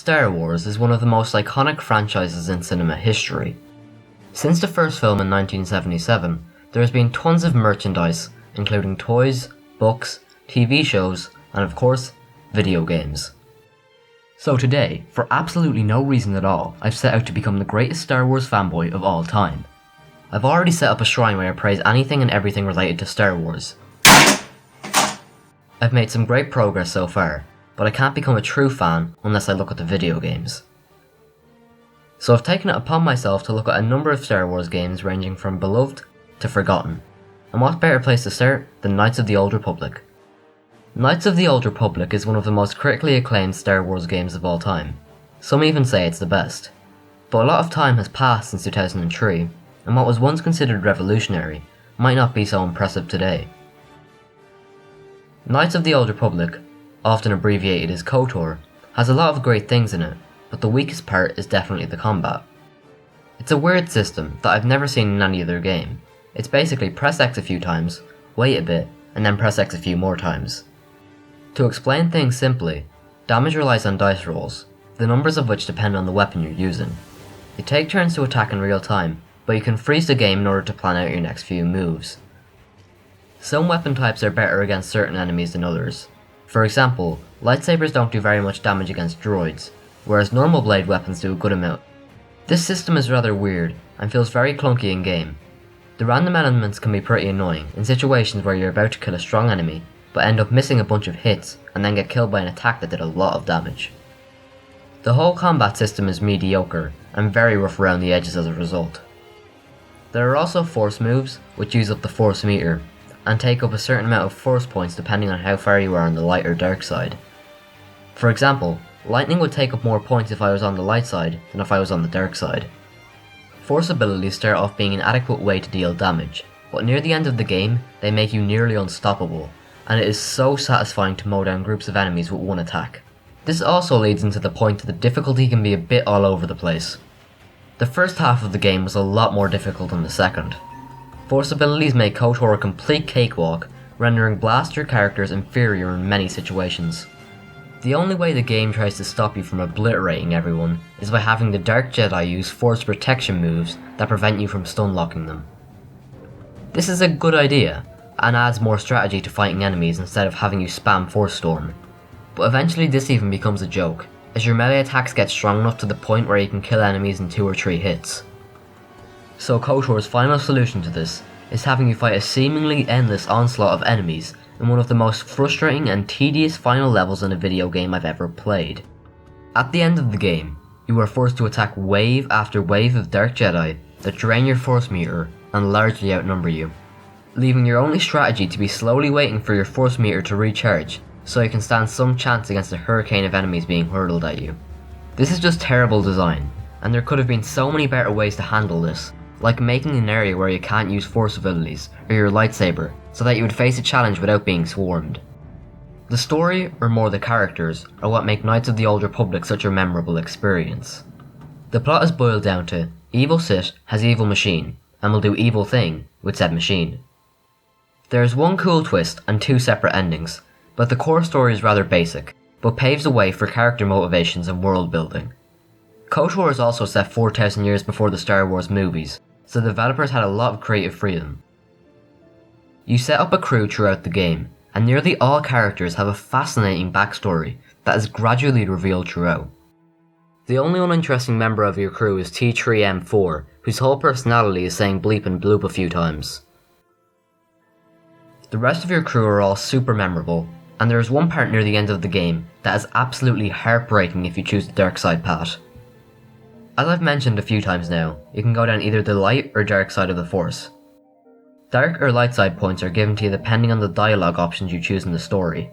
Star Wars is one of the most iconic franchises in cinema history. Since the first film in 1977, there has been tons of merchandise, including toys, books, TV shows, and of course, video games. So today, for absolutely no reason at all, I've set out to become the greatest Star Wars fanboy of all time. I've already set up a shrine where I praise anything and everything related to Star Wars. I've made some great progress so far, but I can't become a true fan unless I look at the video games. So I've taken it upon myself to look at a number of Star Wars games ranging from beloved to forgotten. And what better place to start than Knights of the Old Republic? Knights of the Old Republic is one of the most critically acclaimed Star Wars games of all time. Some even say it's the best. But a lot of time has passed since 2003, and what was once considered revolutionary might not be so impressive today. Knights of the Old Republic, often abbreviated as Kotor, has a lot of great things in it, but the weakest part is definitely the combat. It's a weird system that I've never seen in any other game. It's basically press X a few times, wait a bit, and then press X a few more times. To explain things simply, damage relies on dice rolls, the numbers of which depend on the weapon you're using. You take turns to attack in real time, but you can freeze the game in order to plan out your next few moves. Some weapon types are better against certain enemies than others. For example, lightsabers don't do very much damage against droids, whereas normal blade weapons do a good amount. This system is rather weird, and feels very clunky in game. The random elements can be pretty annoying in situations where you're about to kill a strong enemy, but end up missing a bunch of hits and then get killed by an attack that did a lot of damage. The whole combat system is mediocre, and very rough around the edges as a result. There are also force moves, which use up the force meter, and take up a certain amount of force points depending on how far you are on the light or dark side. For example, lightning would take up more points if I was on the light side than if I was on the dark side. Force abilities start off being an adequate way to deal damage, but near the end of the game, they make you nearly unstoppable, and it is so satisfying to mow down groups of enemies with one attack. This also leads into the point that the difficulty can be a bit all over the place. The first half of the game was a lot more difficult than the second. Force abilities make Kotor a complete cakewalk, rendering blaster characters inferior in many situations. The only way the game tries to stop you from obliterating everyone is by having the Dark Jedi use force protection moves that prevent you from stun locking them. This is a good idea, and adds more strategy to fighting enemies instead of having you spam Force Storm. But eventually this even becomes a joke, as your melee attacks get strong enough to the point where you can kill enemies in 2 or 3 hits. So Kotor's final solution to this is having you fight a seemingly endless onslaught of enemies in one of the most frustrating and tedious final levels in a video game I've ever played. At the end of the game, you are forced to attack wave after wave of Dark Jedi that drain your force meter and largely outnumber you, leaving your only strategy to be slowly waiting for your force meter to recharge so you can stand some chance against a hurricane of enemies being hurled at you. This is just terrible design, and there could have been so many better ways to handle this, like making an area where you can't use force abilities or your lightsaber so that you would face a challenge without being swarmed. The story, or more the characters, are what make Knights of the Old Republic such a memorable experience. The plot is boiled down to evil Sith has evil machine and will do evil thing with said machine. There is one cool twist and 2 separate endings, but the core story is rather basic, but paves the way for character motivations and world building. Kotor is also set 4,000 years before the Star Wars movies, so the developers had a lot of creative freedom. You set up a crew throughout the game, and nearly all characters have a fascinating backstory that is gradually revealed throughout. The only uninteresting member of your crew is T3M4, whose whole personality is saying bleep and bloop a few times. The rest of your crew are all super memorable, and there is one part near the end of the game that is absolutely heartbreaking if you choose the dark side path. As I've mentioned a few times now, you can go down either the light or dark side of the Force. Dark or light side points are given to you depending on the dialogue options you choose in the story.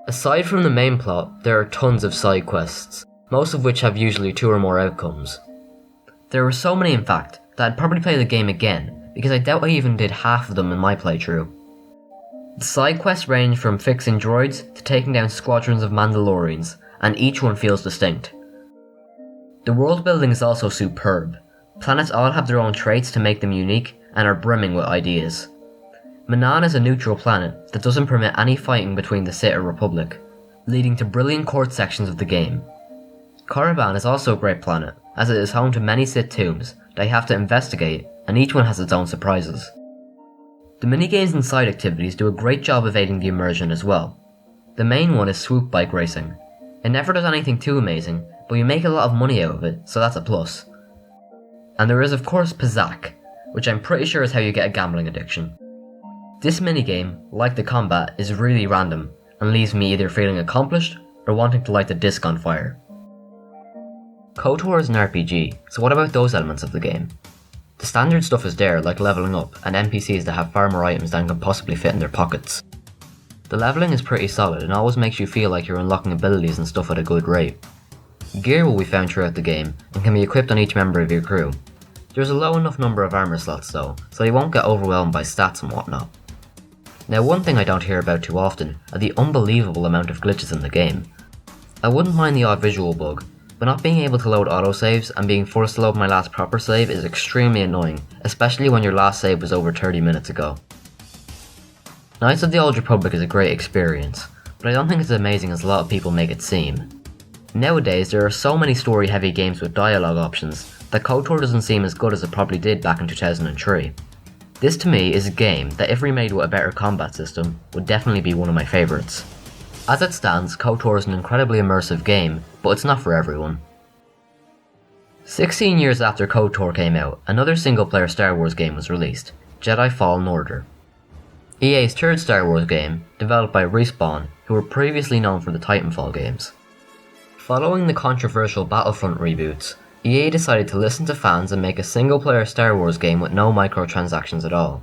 Aside from the main plot, there are tons of side quests, most of which have usually 2 or more outcomes. There were so many in fact, that I'd probably play the game again, because I doubt I even did half of them in my playthrough. The side quests range from fixing droids to taking down squadrons of Mandalorians, and each one feels distinct. The world building is also superb. Planets all have their own traits to make them unique and are brimming with ideas. Manaan is a neutral planet that doesn't permit any fighting between the Sith or Republic. leading to brilliant court sections of the game. Korriban is also a great planet, as it is home to many Sith tombs that you have to investigate, and each one has its own surprises. The minigames and side activities do a great job of aiding the immersion as well. The main one is swoop bike racing. It never does anything too amazing, but you make a lot of money out of it, so that's a plus. And there is of course Pizzac, which I'm pretty sure is how you get a gambling addiction. This minigame, like the combat, is really random, and leaves me either feeling accomplished or wanting to light the disc on fire. Kotor is an RPG, so what about those elements of the game? The standard stuff is there, like leveling up, and NPCs that have far more items than can possibly fit in their pockets. The leveling is pretty solid and always makes you feel like you're unlocking abilities and stuff at a good rate. Gear will be found throughout the game, and can be equipped on each member of your crew. There's a low enough number of armor slots though, so you won't get overwhelmed by stats and whatnot. Now one thing I don't hear about too often are the unbelievable amount of glitches in the game. I wouldn't mind the odd visual bug, but not being able to load autosaves and being forced to load my last proper save is extremely annoying, especially when your last save was over 30 minutes ago. Knights of the Old Republic is a great experience, but I don't think it's as amazing as a lot of people make it seem. Nowadays there are so many story heavy games with dialogue options that KOTOR doesn't seem as good as it probably did back in 2003. This to me is a game that if remade with a better combat system would definitely be one of my favourites. As it stands, KOTOR is an incredibly immersive game, but it's not for everyone. 16 years after KOTOR came out, another single player Star Wars game was released, Jedi Fallen Order. EA's third Star Wars game, developed by Respawn, who were previously known for the Titanfall games. Following the controversial Battlefront reboots, EA decided to listen to fans and make a single-player Star Wars game with no microtransactions at all.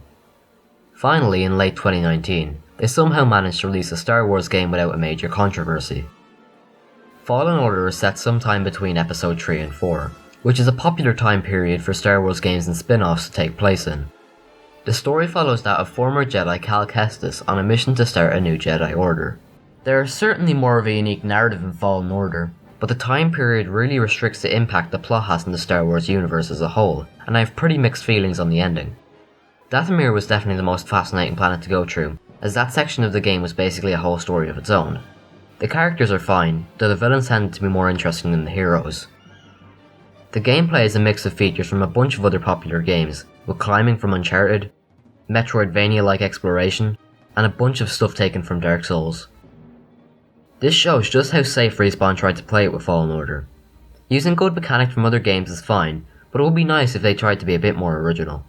Finally, in late 2019, they somehow managed to release a Star Wars game without a major controversy. Fallen Order is set sometime between Episode 3 and 4, which is a popular time period for Star Wars games and spin-offs to take place in. The story follows that of former Jedi Cal Kestis on a mission to start a new Jedi Order. There is certainly more of a unique narrative in Fallen Order, but the time period really restricts the impact the plot has in the Star Wars universe as a whole, and I have pretty mixed feelings on the ending. Dathomir was definitely the most fascinating planet to go through, as that section of the game was basically a whole story of its own. The characters are fine, though the villains tend to be more interesting than the heroes. The gameplay is a mix of features from a bunch of other popular games, with climbing from Uncharted, Metroidvania-like exploration, and a bunch of stuff taken from Dark Souls. This shows just how safe Respawn tried to play it with Fallen Order. Using good mechanics from other games is fine, but it would be nice if they tried to be a bit more original.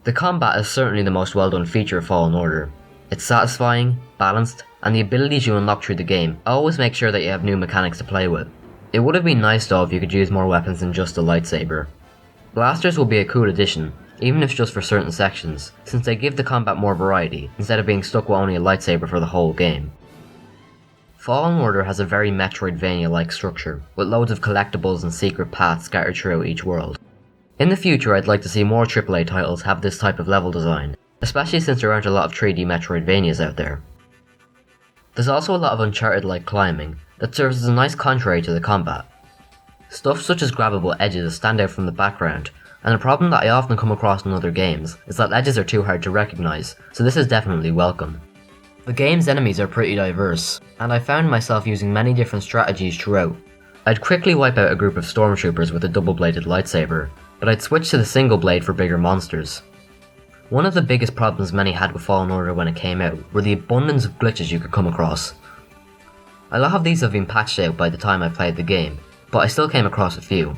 The combat is certainly the most well done feature of Fallen Order. It's satisfying, balanced, and the abilities you unlock through the game always make sure that you have new mechanics to play with. It would have been nice though if you could use more weapons than just a lightsaber. Blasters will be a cool addition, even if just for certain sections, since they give the combat more variety, instead of being stuck with only a lightsaber for the whole game. Fallen Order has a very Metroidvania-like structure, with loads of collectibles and secret paths scattered throughout each world. In the future I'd like to see more AAA titles have this type of level design, especially since there aren't a lot of 3D Metroidvanias out there. There's also a lot of Uncharted-like climbing that serves as a nice contrary to the combat. Stuff such as grabbable edges stand out from the background, and a problem that I often come across in other games is that edges are too hard to recognise, so this is definitely welcome. The game's enemies are pretty diverse, and I found myself using many different strategies throughout. I'd quickly wipe out a group of Stormtroopers with a double-bladed lightsaber, but I'd switch to the single blade for bigger monsters. One of the biggest problems many had with Fallen Order when it came out were the abundance of glitches you could come across. A lot of these have been patched out by the time I played the game, but I still came across a few.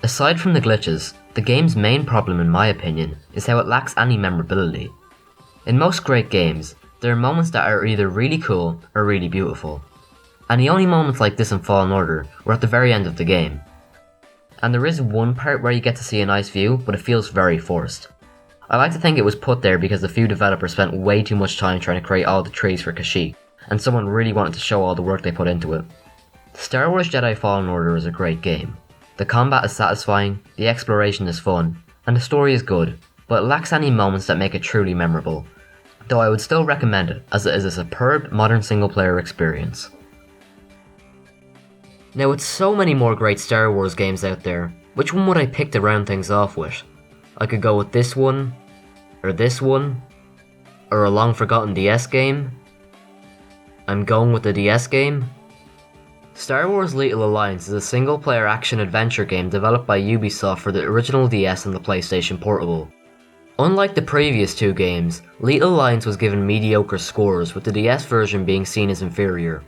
Aside from the glitches, the game's main problem in my opinion is how it lacks any memorability. In most great games, there are moments that are either really cool or really beautiful, and the only moments like this in Fallen Order were at the very end of the game. And there is one part where you get to see a nice view, but it feels very forced. I like to think it was put there because the few developers spent way too much time trying to create all the trees for Kashyyyk, and someone really wanted to show all the work they put into it. Star Wars Jedi Fallen Order is a great game. The combat is satisfying, the exploration is fun, and the story is good, but it lacks any moments that make it truly memorable, though I would still recommend it as it is a superb modern single player experience. Now with so many more great Star Wars games out there, which one would I pick to round things off with? I could go with this one, or a long forgotten DS game. I'm going with the DS game. Star Wars Lethal Alliance is a single-player action-adventure game developed by Ubisoft for the original DS and the PlayStation Portable. Unlike the previous two games, Lethal Alliance was given mediocre scores, with the DS version being seen as inferior.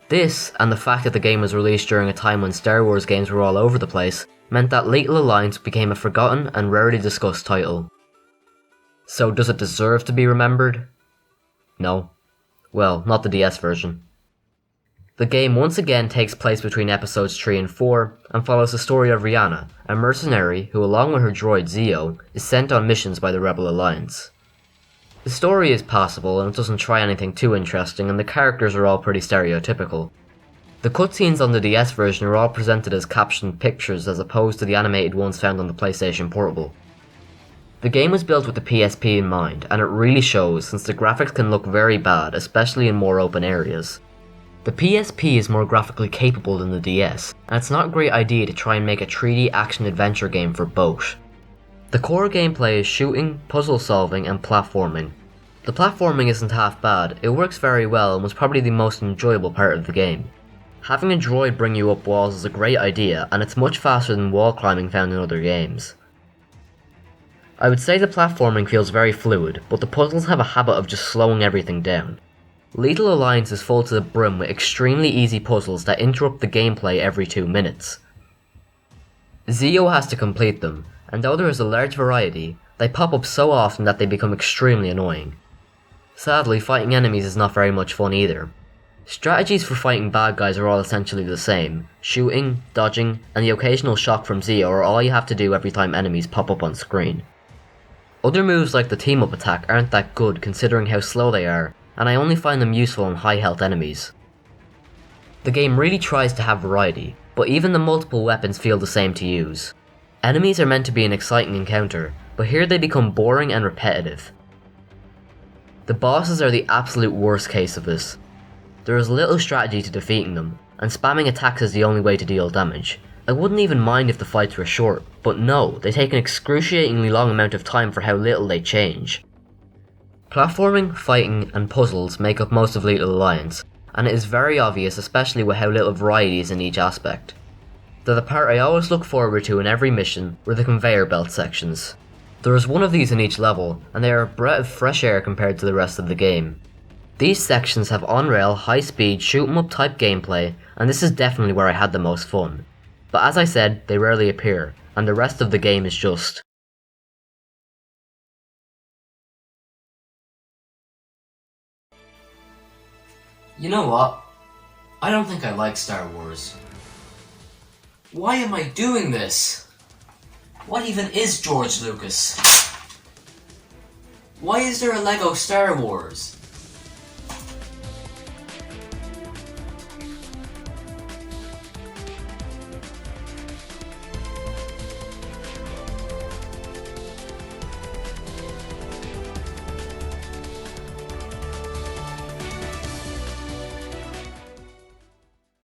This, and the fact that the game was released during a time when Star Wars games were all over the place, meant that Lethal Alliance became a forgotten and rarely discussed title. So does it deserve to be remembered? No. Well, not the DS version. The game once again takes place between episodes 3 and 4, and follows the story of Rihanna, a mercenary who, along with her droid Zio, is sent on missions by the Rebel Alliance. The story is passable and it doesn't try anything too interesting, and the characters are all pretty stereotypical. The cutscenes on the DS version are all presented as captioned pictures as opposed to the animated ones found on the PlayStation Portable. The game was built with the PSP in mind, and it really shows since the graphics can look very bad, especially in more open areas. The PSP is more graphically capable than the DS, and it's not a great idea to try and make a 3D action-adventure game for both. The core gameplay is shooting, puzzle solving, and platforming. The platforming isn't half bad, it works very well and was probably the most enjoyable part of the game. Having a droid bring you up walls is a great idea, and it's much faster than wall climbing found in other games. I would say the platforming feels very fluid, but the puzzles have a habit of just slowing everything down. Lethal Alliance is full to the brim with extremely easy puzzles that interrupt the gameplay every 2 minutes. Zio has to complete them, and though there is a large variety, they pop up so often that they become extremely annoying. Sadly, fighting enemies is not very much fun either. Strategies for fighting bad guys are all essentially the same. Shooting, dodging, and the occasional shock from Zio are all you have to do every time enemies pop up on screen. Other moves like the team-up attack aren't that good considering how slow they are, and I only find them useful on high health enemies. The game really tries to have variety, but even the multiple weapons feel the same to use. Enemies are meant to be an exciting encounter, but here they become boring and repetitive. The bosses are the absolute worst case of this. There is little strategy to defeating them, and spamming attacks is the only way to deal damage. I wouldn't even mind if the fights were short, but no, they take an excruciatingly long amount of time for how little they change. Platforming, fighting, and puzzles make up most of Lethal Alliance, and it is very obvious especially with how little variety is in each aspect. The part I always look forward to in every mission were the conveyor belt sections. There is one of these in each level, and they are a breath of fresh air compared to the rest of the game. These sections have on-rail, high-speed, shoot-'em-up type gameplay, and this is definitely where I had the most fun. But as I said, they rarely appear, and the rest of the game is just... You know what? I don't think I like Star Wars. Why am I doing this? What even is George Lucas? Why is there a LEGO Star Wars?